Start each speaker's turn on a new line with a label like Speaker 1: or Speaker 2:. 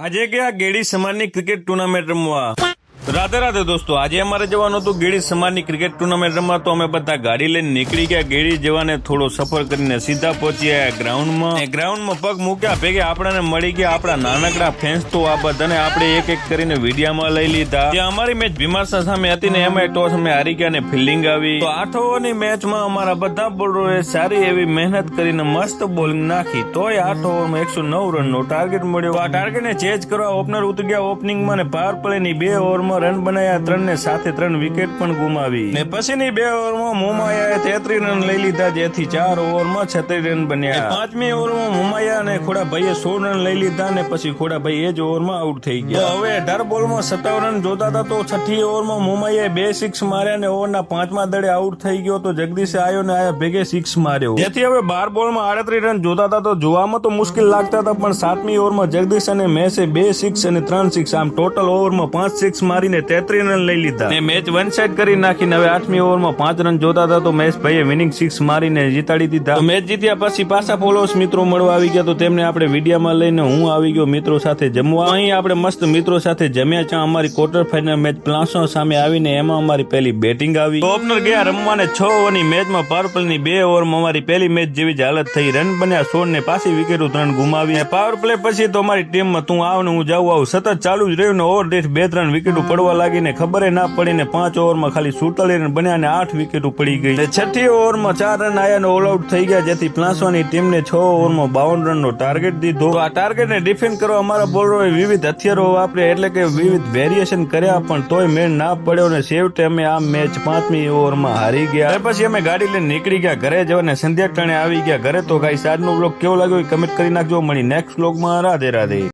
Speaker 1: આજે ગયા ગેડી સમાજની ક્રિકેટ ટુર્નામેન્ટ રમવા. રાધે રાધે દોસ્તો, આજે અમારે જવાનું હતું ગેડી સમાજની ક્રિકેટ ટુર્નામેન્ટ રમવા. તો અમે બધા ગાડી લઈને નીકળી ગયા. ગેડી જવાને થોડો સફર કરીને સીધા પહોંચ્યા ગ્રાઉન્ડમાં પગ મૂક્યા ભેગે આપણને મળી ગયા આપણા નાનકડા ફેન્સ. તો આ બધાને આપણે એક એક કરીને વિડીયામાં લઈ લીધા. જે અમારી મેચ ભીમાસા સામે હતી ને એમાં ટોસ અમે હારી ગયા ને ફિલ્ડિંગ આવી. તો 8 ઓવરની મેચમાં અમારા બધા બોલરોએ સારી એવી મહેનત કરીને મસ્ત બોલિંગ નાખી. તોય 8 ઓવરમાં 109 રનનો ટાર્ગેટ મળ્યો. આ ટાર્ગેટને ચેઝ કરવા ઓપનર ઉતરી ગયા ઓપનિંગમાં ને પાવર પ્લેની 2 ઓવરમાં રન બનાવ્યા 3 ને સાથે 3 વિકેટ પણ ગુમાવી. ને પછીની 2 ઓવરમાં મોમાયાએ 33 રન લઈ લીધા, જેથી 4 ઓવરમાં 36 રન બન્યા. 5મી ઓવરમાં મોમાયા અને ખોડાભાઈએ 16 રન લઈ લીધા ને પછી ખોડાભાઈ એ જ ઓવરમાં આઉટ થઈ ગયા. હવે 18 બોલમાં 57 રન જોતા હતા. તો 6ઠી ઓવરમાં મોમાયાએ 2 સિક્સ માર્યા ને ઓવરના 5મા દડે આઉટ થઈ ગયો. તો જગદીશે આયો ને આયા ભેગે 6 માર્યો, જેથી હવે 12 બોલમાં 38 રન જોતા હતા. તો જોવામાં તો મુશ્કેલ લાગતા હતા, પણ 7મી ઓવરમાં જગદીશ અને મેસે 2 સિક્સ અને 3 સિક્સ, આમ ટોટલ ઓવરમાં 5 સિક્સ મારીને 33 રન લઈ લીધા ને મેચ વન સાઈડ કરી નાખીને હવે 8મી ઓવરમાં 5 રન જોતા હતા. તો મહેશભાઈએ વિનિંગ 6 મારીને જીતાડી દીધા. તો મેચ જીત્યા પછી પાછા ફોલોઅર્સ મિત્રો મળવા આવી ગયા. તો તેમને આપણે વિડીયામાં લઈને હું આવી ગયો મિત્રો સાથે જમવા. અહીં આપણે મસ્ત મિત્રો સાથે જમ્યા. ચા અમારી ક્વાર્ટર ફાઇનલ મેચ પ્લાસો સામે આવીને એમાં અમારી પહેલી બેટિંગ આવી. ઓપનર ગયા રમવાને 6 ઓવરની મેચમાં પાવર પ્લેની 2 ઓવરમાં અમારી પહેલી મેચ જેવી જ હાલત થઈ. રન બન્યા 16 ને પાછી વિકેટો 3 ગુમાવી. પાવર પ્લે પછી તો અમારી ટીમમાં તું આવ ને હું જાઉં સતત ચાલુ જ રહ્યું ને ઓવર દીઠ 2-3 વિકેટો પડવા લાગીને ખબર ના પડીને 5 ઓવરમાં ખાલી 47 રન બન્યા અને 8 વિકેટો પડી ગઈ. 6ઠી ઓવરમાં 4 રન આયા અને ઓલ આઉટ થઈ ગયા, જેથી પ્લાસોની ટીમને 6 ઓવરમાં 52 રનનો ટાર્ગેટ દીધો. આ ટાર્ગેટને ડિફેન્ડ કરવા અમારા બોલરોએ વિવિધ હથિયારો વાપર્યા, એટલે કે વિવિધ વેરિએશન કર્યા, પણ તોય મેળ ના પડ્યો ને છેવટે અમે આ મેચ 5મી ઓવરમાં હારી ગયા. પછી અમે ગાડી લઈને નીકળી ગયા ઘરે જવાને. સંધ્યા ટાણે આવી ગયા ઘરે. તો ગાઈસ આજનો બ્લોગ કેવો લાગ્યો કમેન્ટ કરી નાખજો. મળી નેક્સ્ટ બ્લોગમાં. રાધે રાધે.